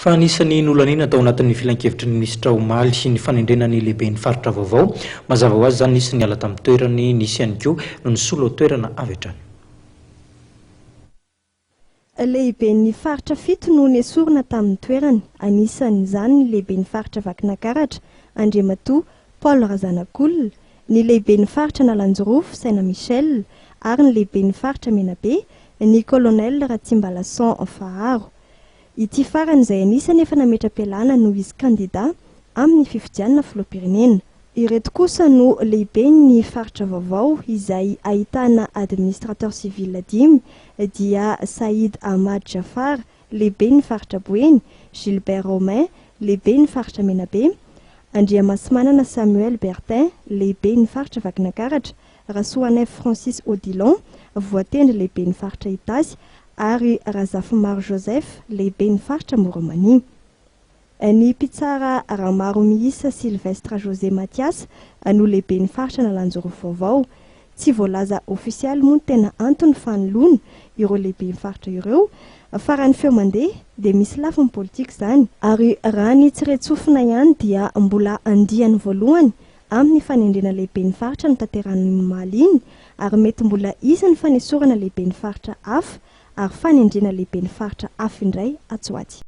Fa anisan'ny nolanina tao anatin'ny filan-kevitry ny minisitra Omaly sy ny fanendrenany lehibe ny faritra vaovao mazava ho azy zany nisy ny ala tamin'ny toerany nisy ihany koa no nisolo toerana avy hatrany. Lehibe ny faritra fito no nesorina tamin'ny toerany, anisan'izany ny lehibe ny faritra Vakinakaratra, Andriamatoa, Paul Razanakolona, ny lehibe ny faritra Nalanjorofo, Saina Michel, ary ny lehibe ny faritra Menabe, ny colonel Ratsimbalason Faharo. Ity farany izay anisany efa nametra-pialana no izy kandida amin'ny fifidianana filoham-pirenena. Ireto kosa no lehibe ny faritra vaovao izay ahitana administrateur civil 10 dia Saïd Ahmad Jafar, lehibe ny faritra Boeny, Gilbert Romain, lehibe ny faritra Menabe, Andriamasimanana Samuel Bertin, lehibe ny faritra Vakinakaratra, Rasoanef Francis Odilon, voatendry lehibe ny faritra Itasy, ary Razafimaro Joseph, lehibe ny faritra Moromani. Ny mpitsara Ramaro miisa Sylvestre José Mathias no lehibe ny faritra Nalanjorofo vaovao. Tsy voalaza ofisialy moa tena antony fanoloana ireo lehibe ny faritra ireo, fa raha ny feo mandeha dia misy lafiny politika izany, ary raha ny tsiretsofina ihany dia mbola andiany voalohany amin'ny fanendrena lehibe ny faritra ny tanteran'ny Omaly iny, ary mety mbola isan'ny fanesorana lehibe ny faritra hafa ary fanendrena lehibe ny faritra hafa indray Antsoaty.